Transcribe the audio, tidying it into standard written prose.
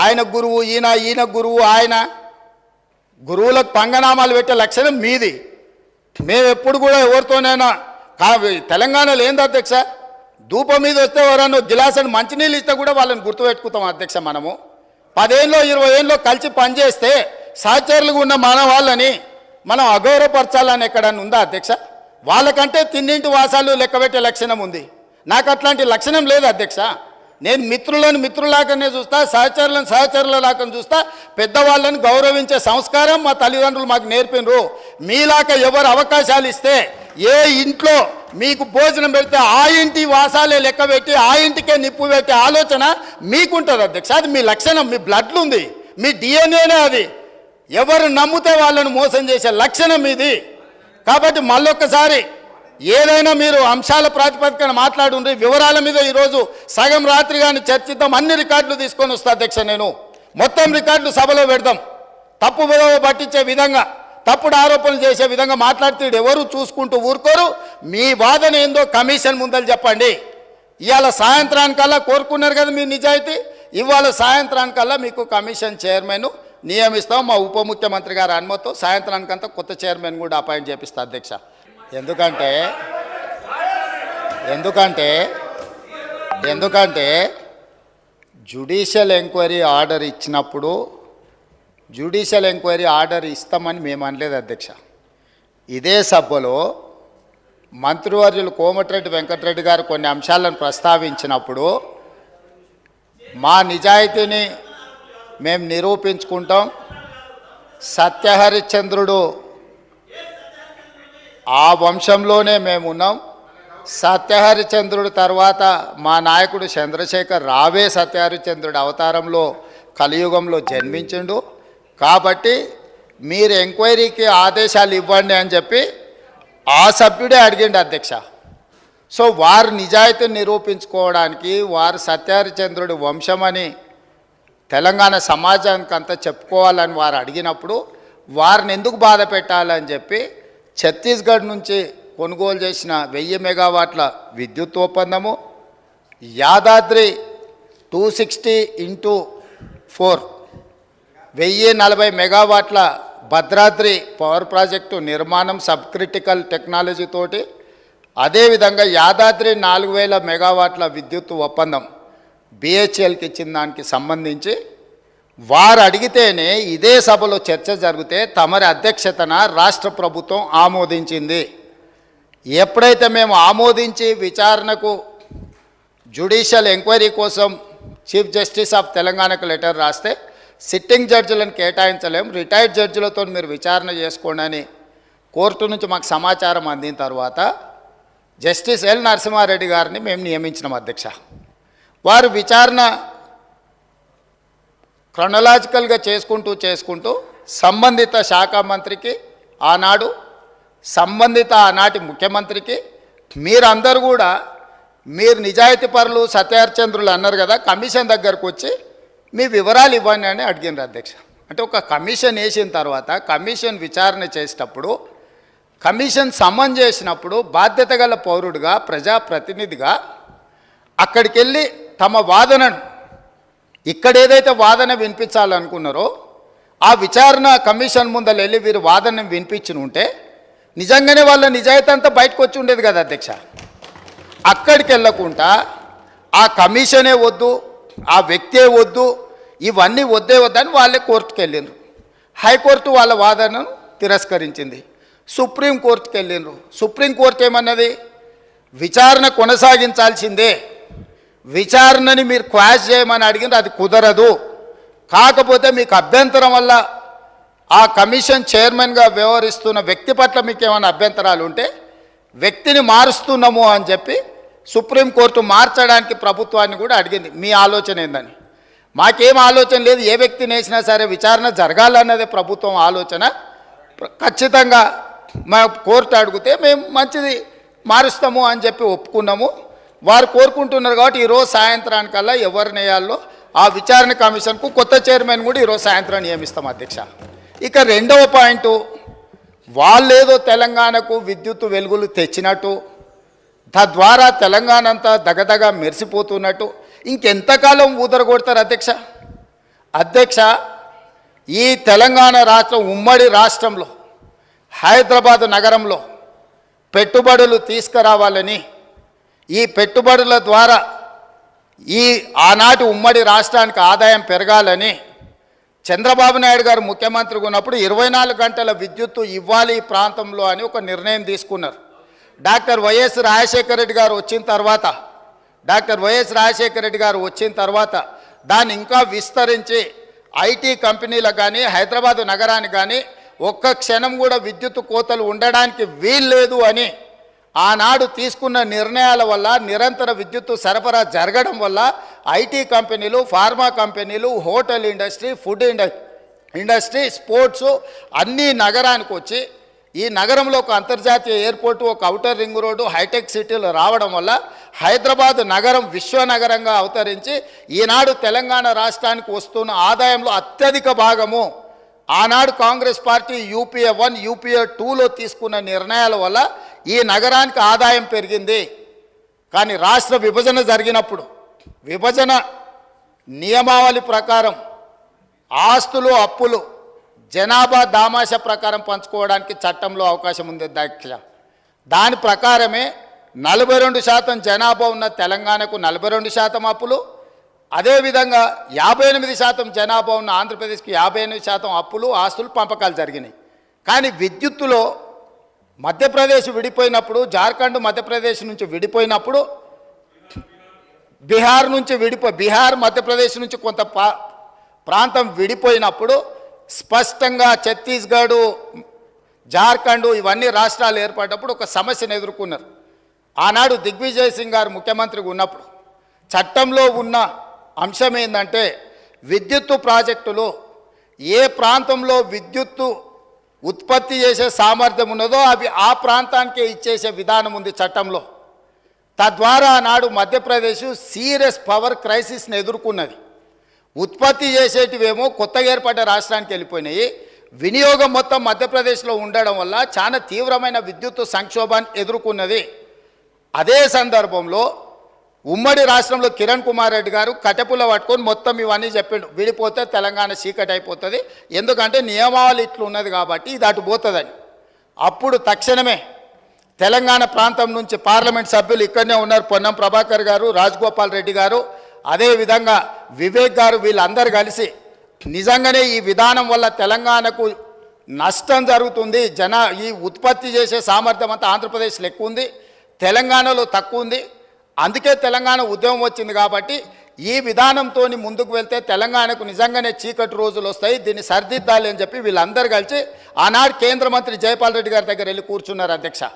ఆయన గురువు ఈయన గురువు ఆయన గురువులకు పంగనామాలు పెట్టే లక్షణం మీది. మేము ఎప్పుడు కూడా ఎవరితోనైనా తెలంగాణలో ఏంది అధ్యక్ష, ధూపం మీద వస్తే ఎవరన్నా గిలాసని మంచినీళ్ళు ఇస్తే కూడా వాళ్ళని గుర్తుపెట్టుకుంటాం అధ్యక్ష. మనము 10 ఏళ్ళలో 20 ఏళ్ళలో కలిసి పనిచేస్తే సహచరులుగా ఉన్న మన వాళ్ళని మనం అగౌరవపరచాలని ఎక్కడన్నా ఉందా అధ్యక్ష? వాళ్ళకంటే తిన్నింటి వాసాలు లెక్కబెట్టే లక్షణం ఉంది. నాకు అట్లాంటి లక్షణం లేదు అధ్యక్ష. నేను మిత్రులను మిత్రులాగానే చూస్తా, సహచరులను సహచరులలాగా చూస్తా. పెద్దవాళ్ళని గౌరవించే సంస్కారం మా తల్లిదండ్రులు మాకు నేర్పినరు. మీలాగా ఎవరు అవకాశాలు ఇస్తే ఏ ఇంట్లో మీకు భోజనం పెడితే ఆ ఇంటి వాసాలే లెక్క పెట్టి ఆ ఇంటికే నిప్పు పెట్టే ఆలోచన మీకుంటుంది అధ్యక్ష. అది మీ లక్షణం, మీ బ్లడ్లు ఉంది, మీ డిఎన్ఏనే అది. ఎవరు నమ్మితే వాళ్ళను మోసం చేసే లక్షణం ఇది. కాబట్టి మళ్ళొక్కసారి ఏదైనా మీరు అంశాల ప్రాతిపదికన మాట్లాడుండ్రి. వివరాల మీద ఈరోజు సగం రాత్రి కానీ చర్చిద్దాం. అన్ని రికార్డులు తీసుకొని వస్తా అధ్యక్ష. నేను మొత్తం రికార్డులు సభలో పెడదాం. తప్పు పట్టించే విధంగా, తప్పుడు ఆరోపణలు చేసే విధంగా మాట్లాడితే ఎవరు చూసుకుంటూ ఊరుకోరు. మీ వాదన ఏందో కమిషన్ ముందలు చెప్పండి. ఇవాళ సాయంత్రానికల్లా కోరుకున్నారు కదా మీ నిజాయితీ, ఇవాళ సాయంత్రానికల్లా మీకు కమిషన్ చైర్మన్ నియమిస్తాం. మా ఉప ముఖ్యమంత్రి గారి అనుమతితో సాయంత్రానికంతా కొత్త చైర్మన్ కూడా అపాయింట్ చేపిస్తా అధ్యక్ష. ఎందుకంటే జ్యుడిషియల్ ఎంక్వైరీ ఆర్డర్ ఇచ్చినప్పుడు జ్యుడిషియల్ ఎంక్వైరీ ఆర్డర్ ఇస్తామని మేము అనలేదు అధ్యక్ష. ఇదే సభలో మంత్రివర్యులు కోమటిరెడ్డి వెంకటరెడ్డి గారు కొన్ని అంశాలను ప్రస్తావించినప్పుడు మా నిజాయితీని మేము నిరూపించుకుంటాం. సత్యహరిశ్చంద్రుడు ఆ వంశంలోనే మేము ఉన్నాం. సత్యహరిశ్చంద్రుడు తర్వాత మా నాయకుడు చంద్రశేఖర్ రావే సత్యహరిశ్చంద్రుడు అవతారంలో కలియుగంలో జన్మించిండు. కాబట్టి మీరు ఎంక్వైరీకి ఆదేశాలు ఇవ్వండి అని చెప్పి ఆ సభ్యుడే అడిగిండు అధ్యక్ష. సో వారు నిజాయితీని నిరూపించుకోవడానికి, వారు సత్యహరిశ్చంద్రుడి వంశమని తెలంగాణ సమాజానికి అంతా చెప్పుకోవాలని వారు అడిగినప్పుడు వారిని ఎందుకు బాధ పెట్టాలని చెప్పి ఛత్తీస్గఢ్ నుంచి కొనుగోలు చేసిన 1000 మెగావాట్ల విద్యుత్ ఒప్పందము, యాదాద్రి 260x4 1040 మెగావాట్ల భద్రాద్రి పవర్ ప్రాజెక్టు నిర్మాణం సబ్ క్రిటికల్ టెక్నాలజీతోటి, అదేవిధంగా యాదాద్రి 4000 మెగావాట్ల విద్యుత్ ఒప్పందం బిహెచ్ఎల్కి ఇచ్చిన దానికి సంబంధించి వారు అడిగితేనే ఇదే సభలో చర్చ జరిగితే తమరి అధ్యక్షతన రాష్ట్ర ప్రభుత్వం ఆమోదించింది. ఎప్పుడైతే మేము ఆమోదించి విచారణకు జ్యుడిషియల్ ఎంక్వైరీ కోసం చీఫ్ జస్టిస్ ఆఫ్ తెలంగాణకు లెటర్ రాస్తే సిట్టింగ్ జడ్జిలను కేటాయించలేం, రిటైర్డ్ జడ్జిలతో మీరు విచారణ చేసుకోండి అని కోర్టు నుంచి మాకు సమాచారం అందిన తర్వాత జస్టిస్ ఎల్ నరసింహారెడ్డి గారిని మేము నియమించినాం అధ్యక్ష. వారు విచారణ క్రొనలాజికల్గా చేసుకుంటూ సంబంధిత శాఖ మంత్రికి ఆనాడు, సంబంధిత ఆనాటి ముఖ్యమంత్రికి మీరందరూ కూడా మీరు నిజాయితీ పరులు సత్యహరిశ్చంద్రులు అన్నారు కదా, కమిషన్ దగ్గరకు వచ్చి మీ వివరాలు ఇవ్వండి అని అడిగినారు అధ్యక్ష. అంటే ఒక కమిషన్ వేసిన తర్వాత కమిషన్ విచారణ చేసేటప్పుడు, కమిషన్ సమన్ చేసినప్పుడు బాధ్యత గల పౌరుడిగా, ప్రజాప్రతినిధిగా అక్కడికి వెళ్ళి తమ వాదనను, ఇక్కడ ఏదైతే వాదన వినిపించాలనుకున్నారో ఆ విచారణ కమిషన్ ముందర వెళ్ళి వీరు వాదన వినిపించిన ఉంటే నిజంగానే వాళ్ళ నిజాయితీ అంతా బయటకు వచ్చి ఉండేది కదా అధ్యక్ష. అక్కడికి వెళ్ళకుండా ఆ కమిషనే వద్దు, ఆ వ్యక్తే వద్దు, ఇవన్నీ వద్దని వాళ్ళే కోర్టుకు వెళ్ళిండ్రు. హైకోర్టు వాళ్ళ వాదనను తిరస్కరించింది. సుప్రీంకోర్టుకు వెళ్ళిండ్రు. సుప్రీంకోర్టు ఏమన్నది, విచారణ కొనసాగించాల్సిందే, విచారణని మీరు క్వాష్ చేయమని అడిగిండ్రు, అది కుదరదు. కాకపోతే మీకు అభ్యంతరం వల్ల ఆ కమిషన్ చైర్మన్గా వ్యవహరిస్తున్న వ్యక్తి పట్ల మీకు ఏమైనా అభ్యంతరాలు ఉంటే వ్యక్తిని మారుస్తున్నాము అని చెప్పి సుప్రీంకోర్టు మార్చడానికి ప్రభుత్వాన్ని కూడా అడిగింది. మీ ఆలోచన ఏందని. మాకేం ఆలోచన లేదు, ఏ వ్యక్తిని వేసినా సరే విచారణ జరగాలన్నదే ప్రభుత్వం ఆలోచన. ఖచ్చితంగా మా కోర్టు అడిగితే మేము మంచిది మారుస్తాము అని చెప్పి ఒప్పుకున్నాము. వారు కోరుకుంటున్నారు కాబట్టి ఈరోజు సాయంత్రానికల్లా ఎవరిని వేయాలో ఆ విచారణ కమిషన్కు కొత్త చైర్మన్ కూడా ఈరోజు సాయంత్రం నియమిస్తాం అధ్యక్ష. ఇక రెండవ పాయింట్, వాళ్ళేదో తెలంగాణకు విద్యుత్ వెలుగులు తెచ్చినట్టు, తద్వారా తెలంగాణ అంతా దగదగ మెరిసిపోతున్నట్టు ఇంకెంతకాలం ఊదరగొడతారు అధ్యక్ష? అధ్యక్ష, ఈ తెలంగాణ రాష్ట్రం ఉమ్మడి రాష్ట్రంలో హైదరాబాద్ నగరంలో పెట్టుబడులు తీసుకురావాలని, ఈ పెట్టుబడుల ద్వారా ఈ ఆనాటి ఉమ్మడి రాష్ట్రానికి ఆదాయం పెరగాలని చంద్రబాబు నాయుడు గారు ముఖ్యమంత్రిగా ఉన్నప్పుడు 24 గంటల విద్యుత్తు ఇవ్వాలి ఈ ప్రాంతంలో అని ఒక నిర్ణయం తీసుకున్నారు. డాక్టర్ వైఎస్ రాజశేఖర రెడ్డి గారు వచ్చిన తర్వాత దాన్ని ఇంకా విస్తరించి ఐటీ కంపెనీలకు కానీ హైదరాబాదు నగరానికి కానీ ఒక్క క్షణం కూడా విద్యుత్ కోతలు ఉండడానికి వీల్లేదు అని ఆనాడు తీసుకున్న నిర్ణయాల వల్ల నిరంతర విద్యుత్తు సరఫరా జరగడం వల్ల ఐటీ కంపెనీలు, ఫార్మా కంపెనీలు, hotel industry, food industry, sports అన్నీ నగరానికి వచ్చి ఈ నగరంలో ఒక అంతర్జాతీయ ఎయిర్పోర్టు, ఒక ఔటర్ రింగ్ రోడ్డు, హైటెక్ సిటీలు రావడం వల్ల హైదరాబాద్ నగరం విశ్వనగరంగా అవతరించి ఈనాడు తెలంగాణ రాష్ట్రానికి వస్తున్న ఆదాయంలో అత్యధిక భాగము ఆనాడు కాంగ్రెస్ పార్టీ యూపీఏ 1, యూపీఏ 2లో తీసుకున్న నిర్ణయాల వల్ల ఈ నగరానికి ఆదాయం పెరిగింది. కానీ రాష్ట్ర విభజన జరిగినప్పుడు విభజన నియమావళి ప్రకారం ఆస్తులు, అప్పులు జనాభా దామాష ప్రకారం పంచుకోవడానికి చట్టంలో అవకాశం ఉంది అధ్యక్ష. దాని ప్రకారమే 42% జనాభా ఉన్న తెలంగాణకు 42% అప్పులు, అదేవిధంగా 58% జనాభా ఉన్న ఆంధ్రప్రదేశ్కి 58% అప్పులు, ఆస్తులు, పంపకాలు జరిగినాయి. కానీ విద్యుత్తులో మధ్యప్రదేశ్ విడిపోయినప్పుడు, జార్ఖండ్ మధ్యప్రదేశ్ నుంచి విడిపోయినప్పుడు, బీహార్ మధ్యప్రదేశ్ నుంచి కొంత ప్రాంతం విడిపోయినప్పుడు స్పష్టంగా ఛత్తీస్గఢ్, జార్ఖండ్ ఇవన్నీ రాష్ట్రాలు ఏర్పడినప్పుడు ఒక సమస్యను ఎదుర్కొన్నారు. ఆనాడు దిగ్విజయ్ సింగ్ గారు ముఖ్యమంత్రిగా ఉన్నప్పుడు చట్టంలో ఉన్న అంశం ఏంటంటే విద్యుత్తు ప్రాజెక్టులు ఏ ప్రాంతంలో విద్యుత్తు ఉత్పత్తి చేసే సామర్థ్యం ఉన్నదో అవి ఆ ప్రాంతానికే ఇచ్చేసే విధానం ఉంది చట్టంలో. తద్వారా ఆనాడు మధ్యప్రదేశ్ సీరియస్ పవర్ క్రైసిస్ని ఎదుర్కొన్నది. ఉత్పత్తి చేసేటివేమో కొత్తగా ఏర్పడ్డ రాష్ట్రానికి వెళ్ళిపోయినాయి. వినియోగం మొత్తం మధ్యప్రదేశ్లో ఉండడం వల్ల చాలా తీవ్రమైన విద్యుత్తు సంక్షోభాన్ని ఎదుర్కొన్నది. అదే సందర్భంలో ఉమ్మడి రాష్ట్రంలో కిరణ్ కుమార్ రెడ్డి గారు కట్టెపుల్ల పట్టుకొని మొత్తం ఇవన్నీ చెప్పిండు, విడిపోతే తెలంగాణ చీకటి అయిపోతుంది, ఎందుకంటే నియమావళి ఇట్లు ఉన్నది కాబట్టి ఇది అటు పోతుందని. అప్పుడు తక్షణమే తెలంగాణ ప్రాంతం నుంచి పార్లమెంట్ సభ్యులు ఇక్కడనే ఉన్నారు, పొన్నం ప్రభాకర్ గారు, రాజగోపాల్ రెడ్డి గారు, అదేవిధంగా వివేక్ గారు, వీళ్ళందరూ కలిసి నిజంగానే ఈ విధానం వల్ల తెలంగాణకు నష్టం జరుగుతుంది, ఈ ఉత్పత్తి చేసే సామర్థ్యం అంతా ఆంధ్రప్రదేశ్లో ఎక్కువ ఉంది, తెలంగాణలో తక్కువ ఉంది, అందుకే తెలంగాణ ఉద్యమం వచ్చింది కాబట్టి ఈ విధానంతో ముందుకు వెళ్తే తెలంగాణకు నిజంగానే చీకటి రోజులు వస్తాయి, దీన్ని సరిదిద్దాలి అని చెప్పి వీళ్ళందరూ కలిసి ఆనాడు కేంద్ర మంత్రి జైపాల్ రెడ్డి గారి దగ్గర వెళ్ళి కూర్చున్నారు అధ్యక్ష.